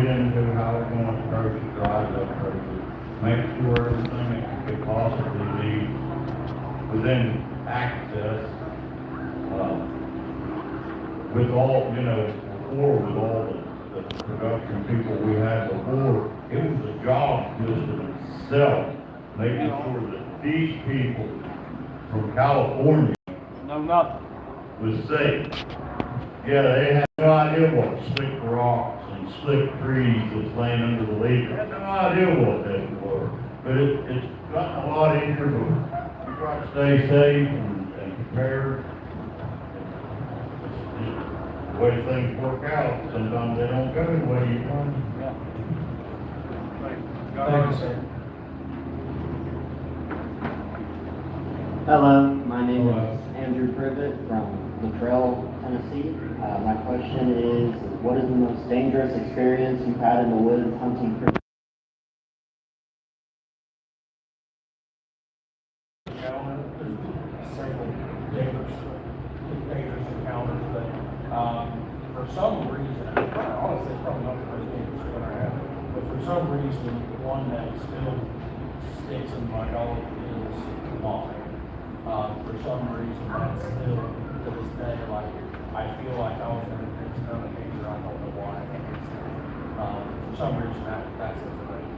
get into how we're going to approach it, drive that approach it, make sure everything that could possibly be within access, with all, before with all the production people we had before, it was a job just in itself, making sure that these people from California No, nothing. was safe. Yeah, they had no idea what slick rocks and slick trees that's laying under the leaf. They had no idea what they were. But it's gotten a lot easier, but we try to stay safe and prepared. It's just the way things work out. Sometimes they don't go the way you want. Yeah. Thank you, sir. Hello, my name is Andrew Privet from Latrell, Tennessee. My question is, what is the most dangerous experience you've had in the woods hunting cryptids? Several dangerous encounters, but for some reason, honestly, it's probably not the most dangerous one I have, but for some reason, one that still sticks in my dog is mothman. For some reason, that's still, to this day, like, I feel like I was in another nature, I don't know why. I think it's, for some reason, that's the thing.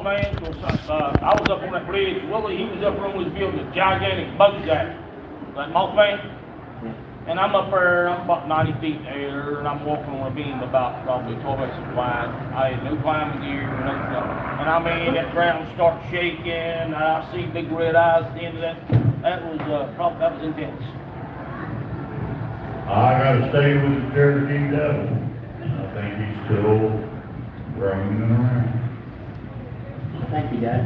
Man, I was up on that bridge. Willie, he was up on his building a gigantic bug jack, like Mothman. And I'm up there, I'm about 90 feet in the air, and I'm walking on a beam about probably 12 inches wide. I had no climbing gear, and I mean, that ground starts shaking, and I see big red eyes at the end of that. That was intense. I gotta stay with the Cherokee Devil. I think he's still roaming around. Thank you, guys.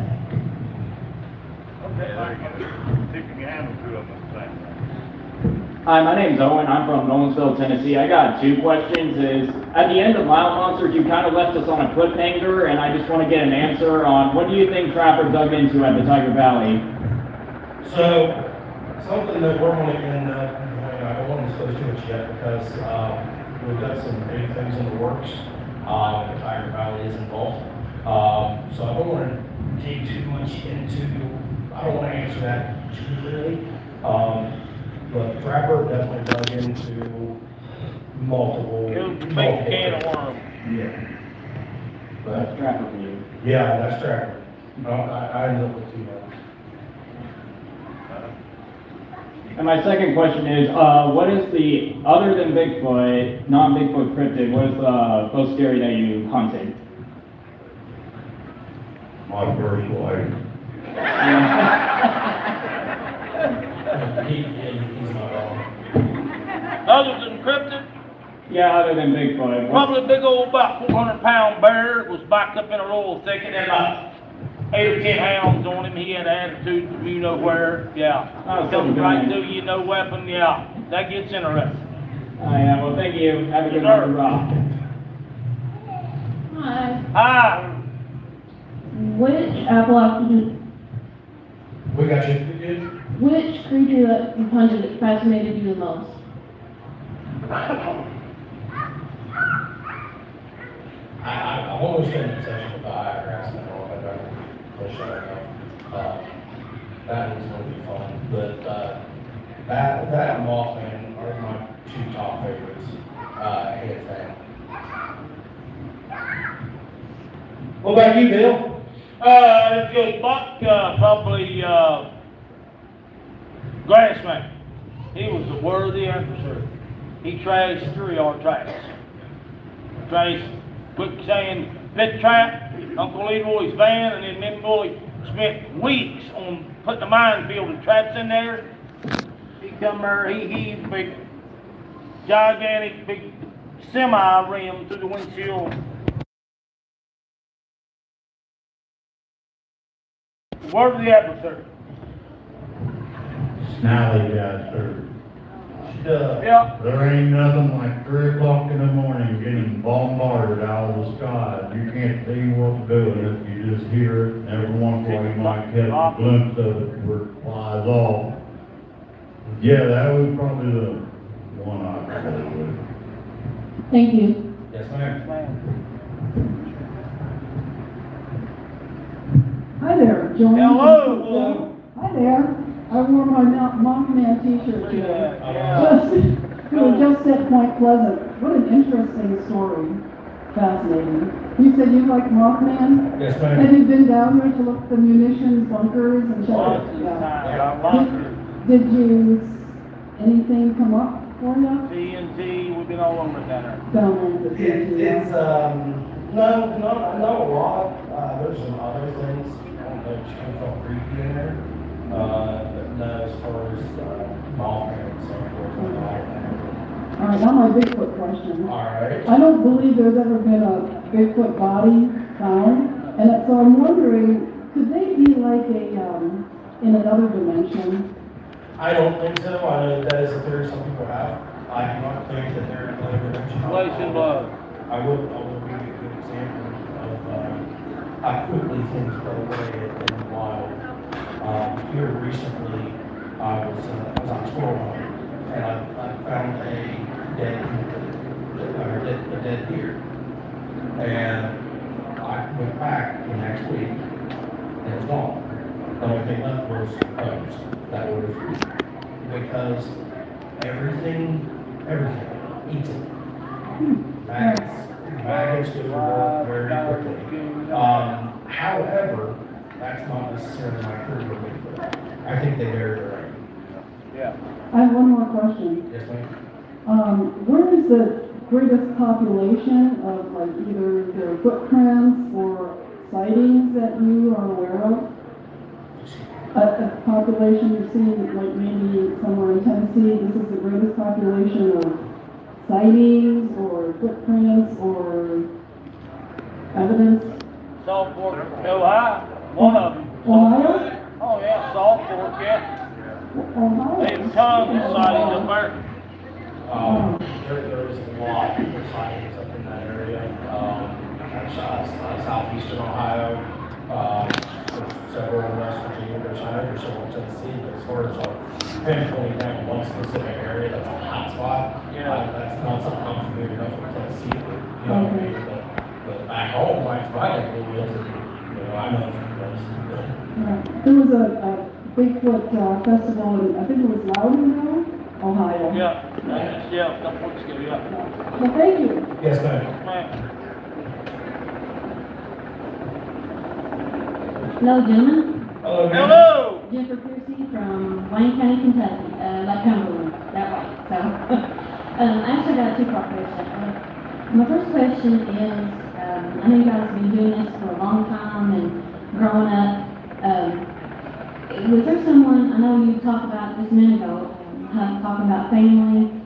Okay, there you go. See if you can handle two of them at the same time. Hi, my name's Owen. I'm from Nolensville, Tennessee. I got two questions. At the end of Wild Monsters, you kind of left us on a cliffhanger, and I just want to get an answer on what do you think Trapper dug into at the Tiger Valley? So, something that we're going to end up, I don't want to disclose too much yet because we've got some big things in the works. The Tiger Valley is involved. So I don't want to dig too much into, I don't want to answer that too clearly. But Trapper definitely dug into multiple. Big can of worms. Yeah. That's Trapper for you. Yeah, that's Trapper. I ended up with 2 months. And my second question is, what is the, other than Bigfoot, non-Bigfoot cryptid, what is the most scary that you hunted? My first wife. He's not wrong. Other than cryptid, Yeah, other than Bigfoot. probably a big old about 400-pound bear. It was backed up in a little thicket, had about 8 or 10 hounds on him. He had attitude from you know where. Yeah. Oh, Coming good right man. through you, no weapon. Yeah. That gets interesting. Yeah, well, thank you. Have a good Sure. one, Rob. Hi. Ah, Which apple We got you. which creature that you hunted fascinated you the most? I've always been obsessed with the harassment or whatever. Push that enough. That was going to be fun, but that and Mothman are my 2 top favorites, hands down. What about you, Bill? If you buck, probably, Grassman. He was a worthy adversary. He trashed 3-yard tracks. Trashed, quicksand pit trap, Uncle Leroy's van, and then me and Bully spent weeks on putting the minefield and traps in there. He come there, he big, gigantic, big semi-rim through the windshield. Worthy adversary. Snally guy, sir. Yeah. There ain't nothing like 3 o'clock in the morning getting bombarded out of the sky. You can't see what's doing it, you just hear it, and every once in a while you might catch a glimpse of it where it flies off. Yeah, that was probably the one I probably would. Thank you. Yes, ma'am. Hi there, Joanne. Hello. Hi there. I wore my Mothman t-shirt today. Yeah. It was just at Point Pleasant. What an interesting story. Fascinating. You said you like Mothman? Yes, Have ma'am. you been down there to look at the munitions bunkers and check Lots it? of Yeah. times. Lots of Did you, anything come up for you? TNT, we've been all over down there. Down there at the It's, TNT? no, not a lot. There's some other things, I don't know, just kind of felt creepy in there. But no, as far as, Mothman and so forth, I'm not. All right, now my Bigfoot question. All right. I don't believe there's ever been a Bigfoot body found, and so I'm wondering, could they be like in another dimension? I don't think so. I know that is a theory some people have. I do not think that they're in another dimension. Flesh and blood. I would give you a good example of how quickly things go away in the wild. Here recently, I was on tour and I found a dead deer. And I went back the next week and it was gone. The only thing left was bones that were because everything eats it. Maggots do the work very quickly. However, that's not necessarily my theory of Bigfoot. I think they bury their own. Yeah. I have one more question. Yes, ma'am? Where is the greatest population of like either their footprints or sightings that you are aware of? A population you're seeing, like maybe somewhere in Tennessee, this is the greatest population of sightings or footprints or evidence? Salt Fork, Ohio, one of them. Ohio? Oh, yeah, Salt Fork, yeah. Ohio? There's tons of sightings up there. There is a lot of sightings up in that area. Southeastern Ohio, there's several in West Virginia, there's several in Tennessee, but as far as pinpointing down one specific area that's a hot spot, that's not something I'm familiar enough with Tennessee, you know what I mean? But back home, like my neck of the woods, I know a few places. There was a Bigfoot festival in, I think it was Loudonville, Ohio. Yeah, a couple weeks ago, yeah. Well, thank you. Yes, ma'am. Man, Hello, gentlemen. Hello, ma'am. hello! Jennifer Piercy from Wayne County, Kentucky, like Cumberland, that way. So, I actually got a two-part question. My first question is, I know you guys have been doing this for a long time and growing up. Was there someone, I know you talked about this a minute ago, talking about family,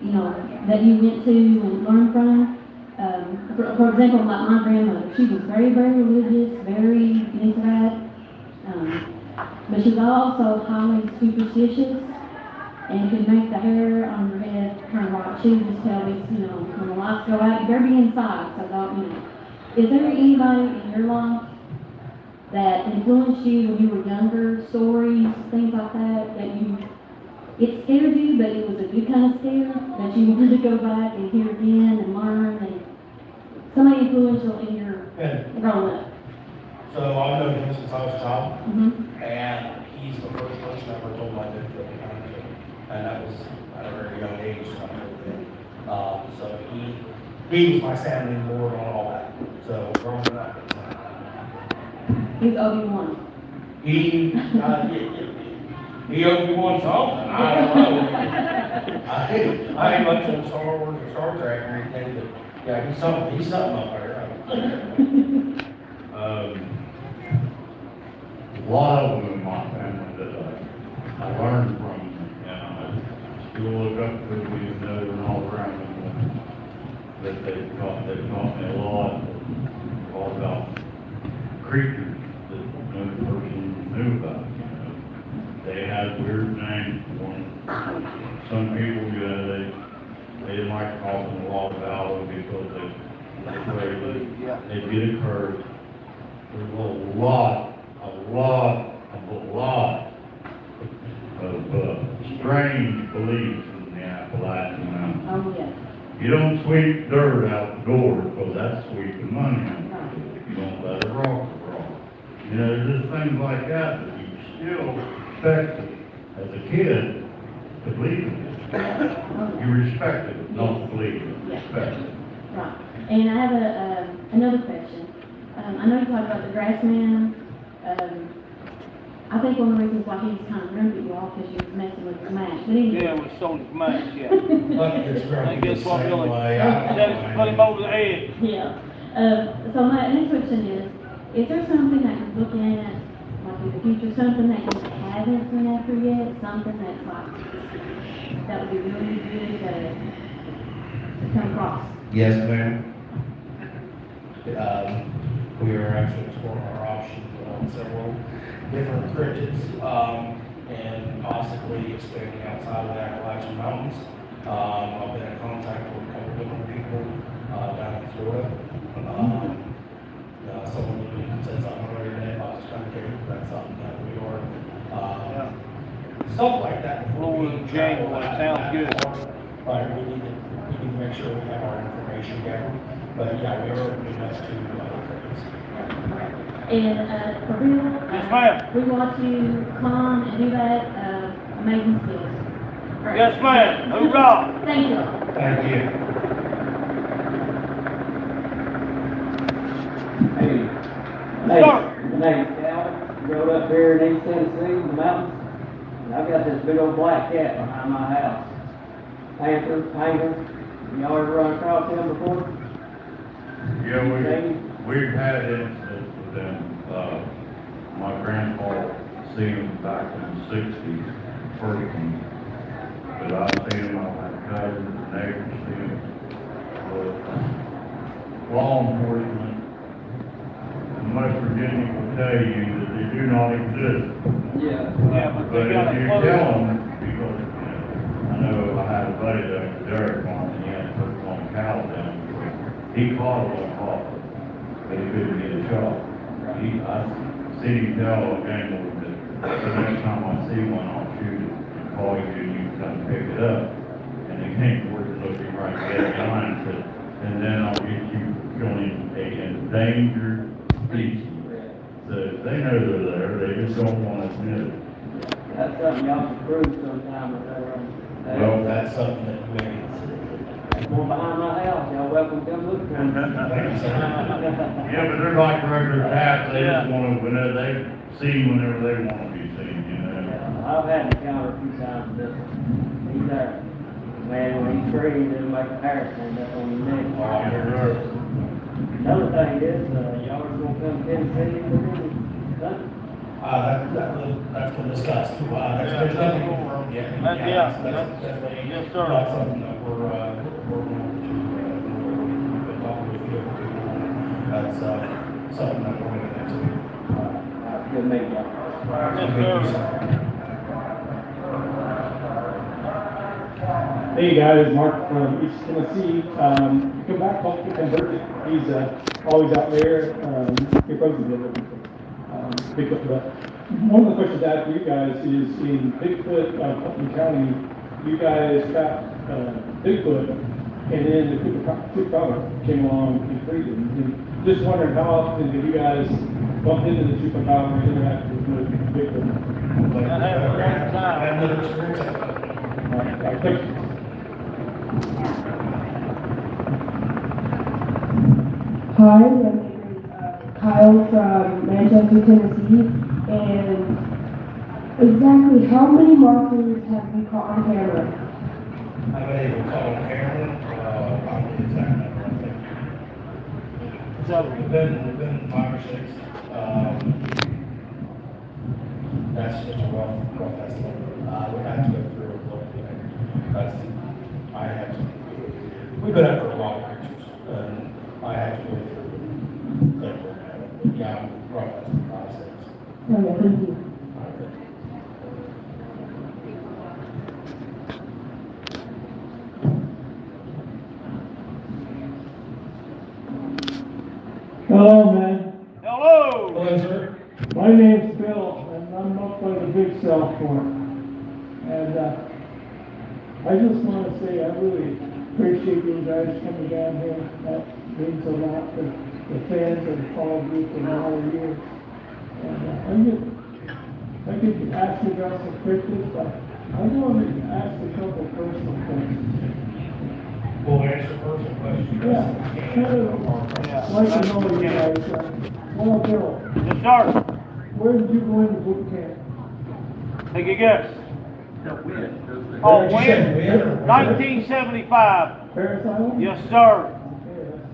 you know, that you went to and learned from? For example, like my grandmother, she was very, very religious, very into that. But she was also highly superstitious and could make the hair on her head turn white. She would just tell me, you know, when the lights go out, you better be inside. So, is there anybody in your life that influenced you when you were younger, stories, things like that, it scared you, but it was a good kind of scare, that you wanted to go back and hear again and learn, and somebody influential in your growing up? So I've known him since I was a child, Mm-hmm. and he's the first person I ever told my Bigfoot account to, and that was at a very young age. So I told him. So he was my sounding board on all that. So growing up, He's Obi-Wan. he owed me one something. I don't know. I ain't much on Star Wars or Star Trek or anything, but yeah, he's something up there. A lot of them in my family that I learned from, and I still look up to me and know and all around me. That they've taught me a lot about creatures that no person knew about, they had weird names for them. Some people, they didn't like calling the water valve because they'd get a curve. There's a lot of strange beliefs in the Appalachian Mountains. Oh, yeah. You don't sweep dirt out the door because that's sweeping money out. You don't let it rock. You know, there's just things like that that you still expect as a kid to believe in. You respect it, not believe it, respect it. Right. And I have another question. I know you talked about the grass man. I think one of the reasons why he was kind of rude to you all because you was messing with his mash. But anyway. Yeah, we sold his match, yeah. It's I very guess what same really, way. put him over the edge. Yeah. So my next question is there something that you're looking at, like in the future, something that you haven't been after yet, something that's like, that would be really good to come across? Yes, ma'am. We are actually exploring our options on several different cryptids, and possibly expanding outside of the Appalachian Mountains. I've been in contact with a couple different people, down in Florida. Someone even said something earlier today about this country, that's something that we are, stuff like that. Florida in January, sounds good. But we need to make sure we have our information gathered. But yeah, we are opening up to cryptids. And for real, Yes, ma'am. we watch you come and do that, amazing skills. Great. Yes, ma'am. Hoorah. Thank you. Thank you. Hey, my name's Cal, growed up here in East Tennessee, the mountains, and I've got this big old black cat behind my house. Panther, y'all ever run across him before? Yeah, we've had incidents with them. My grandpa seen them back in the '60s, first one. But I've seen them, I've had cousins, neighbors seen them. But law enforcement in West Virginia will tell you that they do not exist. Yeah, but But they got if a you close. tell them, because, I know I had a buddy that was dairy farm, and he had to put one cow down. He caught a little hawk, but he couldn't get a shot. I see him tell a game warden that the next time I see one, I'll shoot it and call you and you come pick it up. And the game warden looked him right dead in the eye and said, and then I'll get you feeling a endangered species. So they know they're there, they just don't want to admit it. That's something y'all should prove sometime with that. Well, that's something that you may consider. One behind my house, y'all welcome to come look at me. Yeah, but they're like regular cats, they just want to, whenever they see whenever they want to be seen, you know? I've had an encounter a few times with this. He's there. Man, when he screams, it'll make a hair stand up on your neck. Another thing is, y'all are gonna come to Tennessee with me? That's been discussed. There's nothing confirmed yet. Yeah, That's definitely, yes, sir. that's something that we're going to, we've been talking with a few different people. That's, something that we're going to get to. Good meeting y'all. Yes, sir. Hey guys, Mark from East Tennessee. Come back, talk to Converted. He's always out there. He probably did Bigfoot. But one of the questions I have for you guys is in Bigfoot, Cumberland County, you guys got Bigfoot, and then the chupacabra came along and freed him. And just wondering how often did you guys bump into the chupacabra and interact with Bigfoot? That happened one time. I have another experience. Thank you. Hi, my name is Kyle from Manchester, Tennessee, and exactly how many markers have you caught on camera? I've been able to call on camera, I don't know the exact number, I think. So we've been 5 or 6. That's just a rough estimate. We have to go through and look at it. I have to. We've been after a lot of pictures, and I have to go through it. Yeah, rough estimate, 5 or 6. Okay, thank you. My name's Bill, and I'm up by the big South Fork. And, I just wanna say, I really appreciate you guys coming down here. That means a lot to the fans that have followed me for all the years. And, I could ask you about some cryptids, but I want to ask a couple personal questions. We'll answer personal questions. Yeah, kind of like to know you guys. Well, Bill, Yes, sir. where did you go into boot camp? Take a guess. Oh, Did you say when? when or where? 1975. Paris Island? Yes, sir. Yeah,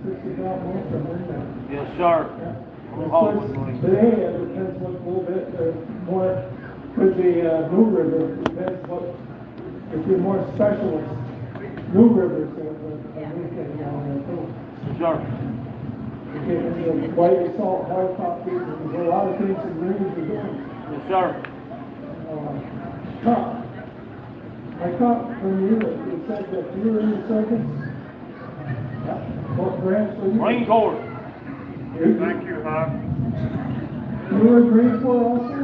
that's 60 miles north from there. Yes, sir. Yeah. From Hollywood. Today, it depends what a little bit, more, could be, New River, depends what, if you're more specialist, New River's a weekend down there too. Yes, sir. You get into white salt, hard top pieces, there's a lot of things that rivers are doing. Yes, sir. Cop, I caught from you, that you said that you were in the circus? Yeah. What branch were you? Marine Corps. Thank you, Hawk. You were in Green Corps also?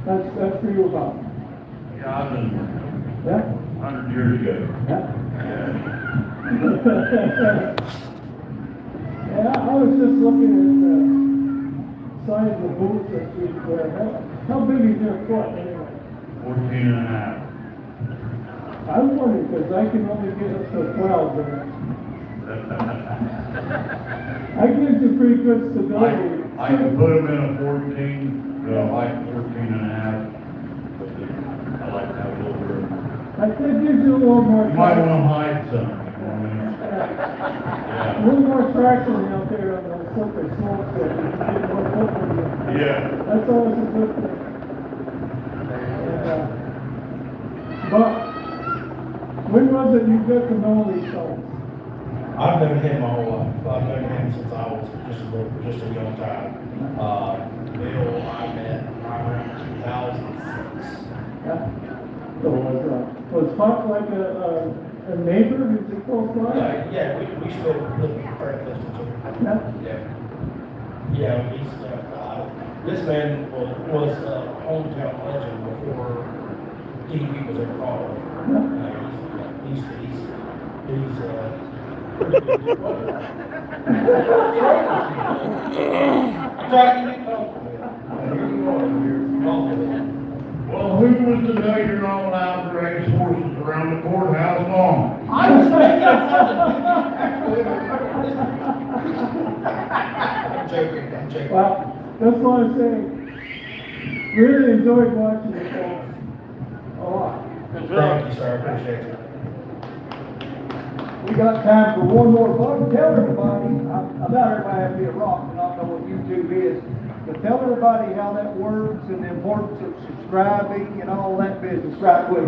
That's for you, Hawk. Yeah, I've been Yeah? 100 years ago. Yeah. Yeah, I was just looking at the size of the boots that you wear. How big is your foot anyway? 14 and a half. I was wondering, because I can only get up to 12 there. I gives you pretty good stability. I can put them in a 14, but I like 14 and a half. But I like to have a little room. I think gives you a little more. You might want to hide some. You know what I mean? A Yeah. little more traction out there on the slippery slopes there. You can get more foothold. Yeah. That's always a good thing. And, but, when was it you got to know these fellas? I've known him my whole life. I've known him since I was just a young child. Bill, I met around 2006. Yeah. So was Huck like a neighbor who's a close by? Yeah, we still live very close to each other. Yeah. Yeah, he's, this man was a hometown legend before TV was ever called. He's pretty good. I'm trying to get comfortable. Well, who was to know you're not allowed to raise horses around the courthouse lawn? I was thinking I'm joking. Well, that's what I'm saying. Really enjoyed watching you folks. A lot. Thank you, sir, I appreciate it. We got time for one more bug. Tell everybody, about everybody has to be a rock and not know what YouTube is, but tell everybody how that works and the importance of subscribing and all that business right quick.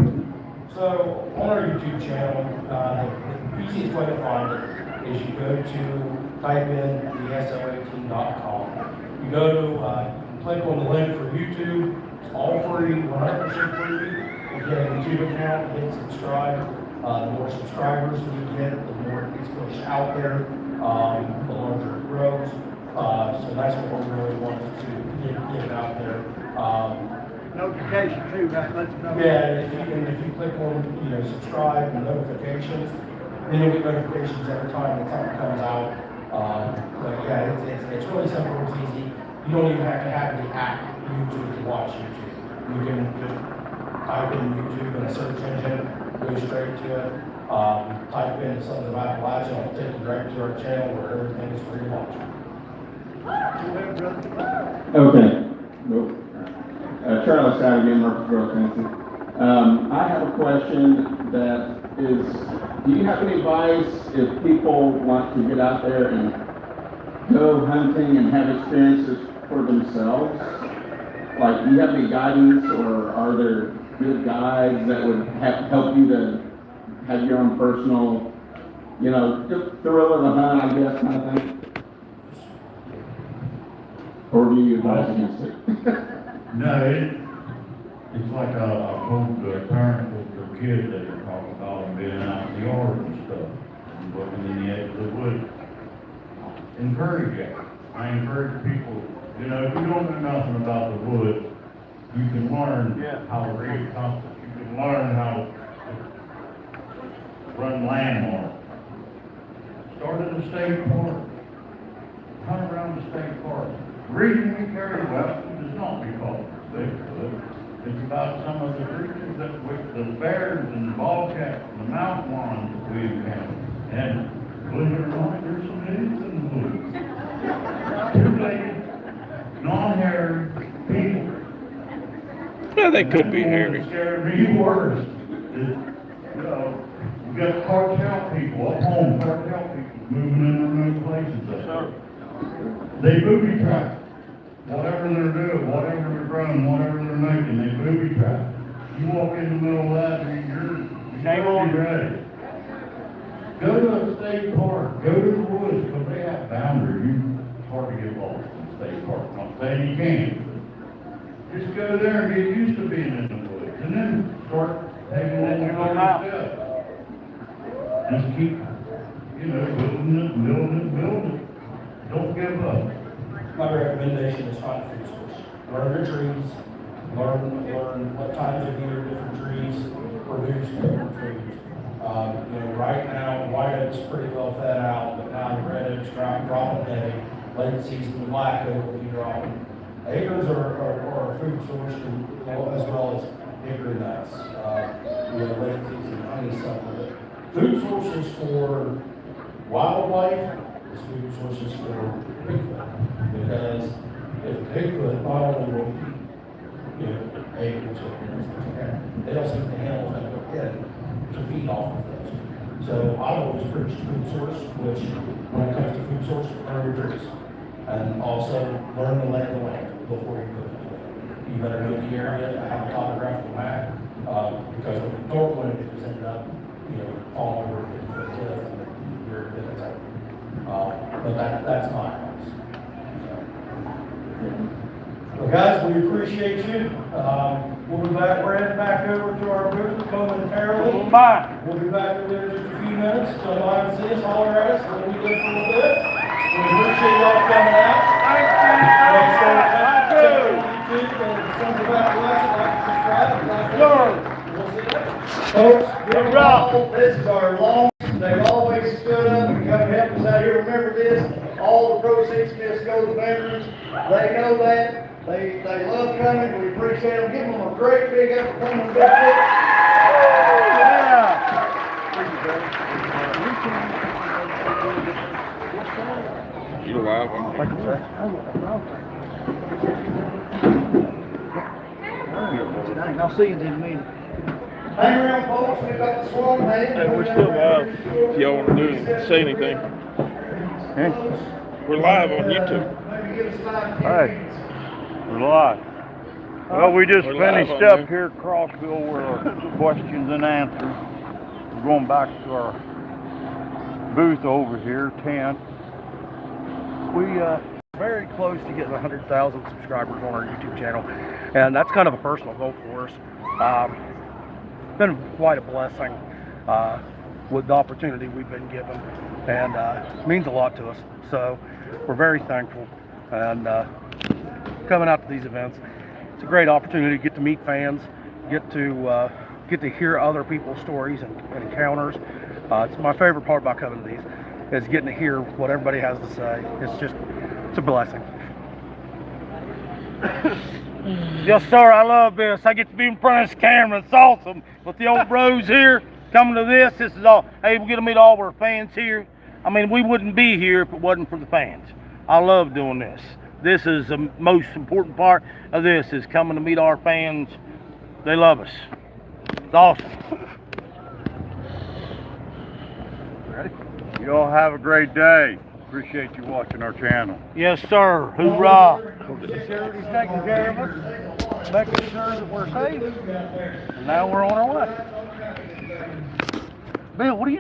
So, on our YouTube channel, the easiest way to find it is you go to type in theso18.com. You go to, click on the link for YouTube. It's all free, 100% free. You get a YouTube account, hit subscribe. The more subscribers we get, the more it gets pushed out there, the larger it grows. So that's what we really want to get it out there. Notification too, right? Let's know. Yeah, if you click on, subscribe and notifications, then you'll get notifications every time that something comes out. But yeah, it's really simple, it's easy. You don't even have to have the app YouTube to watch YouTube. You can just type in YouTube in a search engine, go straight to it, type in something about Elijah, and it'll take you right to our channel where everything is free to watch. Okay. Charlie Stout again, Murfreesboro, Tennessee. I have a question that is, do you have any advice if people want to get out there and go hunting and have experiences for themselves? Like, do you have any guidance, or are there good guides that would help you to have your own personal, just thrill of the hunt, I guess, kind of thing? Or do you advise against it? No, it's like I told the parents with their kids that were talking about them being out in the yard and stuff, and working in the edge of the woods. Encourage it. I encourage people, you know, if you don't know nothing about the woods, you can learn how to read compass. You can learn how to run landmarks. Start at the state park. Hunt around the state park. The reason we carry weapons is not because it's Bigfoot. It's about some of the creatures that, the bears and the bobcats and the mountain lions that we encounter. And believe it or not, there's some natives in the woods. Two-legged, non-hairy people. Yeah, they could be hairy. What scared me worse is, you know, you got cartel people up home, cartel people moving in remote places up there. They booby trap. Whatever they're doing, whatever they're growing, whatever they're making, they booby trap. You walk in the middle of that, you're ready. Go to a state park, go to the woods, because they have boundaries. It's hard to get lost in the state park. I'm not saying you can't. Just go there and get used to being in the woods, and then start taking that step. Just keep, you know, building it. Don't give up. My recommendation is find a food source. Learn your trees, learn what times of year different trees produce different foods. You know, right now, white oak's pretty well fed out, but now the red oak's dropping heavy. Late season, the black oak will be dropping. Acres are a food source as well as hickory nuts. You know, late season honeysuckle. Food sources for wildlife is food sources for Bigfoot. Because if Bigfoot not only will eat, you know, acres of they also have animals that go in to feed off of those. So I always preach food source, which when it comes to food source, learn your trees. And also learn the lay of the land before you put it. You better know the area, have a topographical map, because what you don't want to do is end up, you know, falling over the cliff and you're in a tight. But that's my advice. Well, guys, we appreciate you. We'll be back, we're heading back over to our booth momentarily. Bye. We'll be back over there in just a few minutes. Come by and see us, holler at us, and we'll be good for a little bit. We appreciate y'all coming out. Thank you. YouTube and Sons of Appalachia, like and subscribe. Sure. We'll see you later. Folks, good job. This is our long, they've always stood up and come help us out here. Remember this, all the proceeds from this go to veterans. They know that. They love coming. We appreciate them. Give them a great big up for coming to Bigfoot. You live on? I'll see you in a minute. Hang around, folks. We've got the swarm heading. We're still live. If y'all want to say anything. We're live on YouTube. Maybe give us 5 Hey. We're live. Well, we just We're live finished on up there. here at Crossville with our questions and answers. We're going back to our booth over here, tent. We very close to getting 100,000 subscribers on our YouTube channel, and that's kind of a personal goal for us. Been quite a blessing with the opportunity we've been given, and it means a lot to us. So we're very thankful, and coming out to these events, it's a great opportunity to get to meet fans, get to hear other people's stories and encounters. It's my favorite part about coming to these, is getting to hear what everybody has to say. It's a blessing. Yes, sir, I love this. I get to be in front of this camera. It's awesome. With the old bros here coming to this is all. Hey, we get to meet all our fans here. I mean, we wouldn't be here if it wasn't for the fans. I love doing this. This is the most important part of this, is coming to meet our fans. They love us. It's awesome. Ready? You all have a great day. Appreciate you watching our channel. Yes, sir. Hoorah. The security's taking care of us, making sure that we're safe, and now we're on our way. Bill, what do you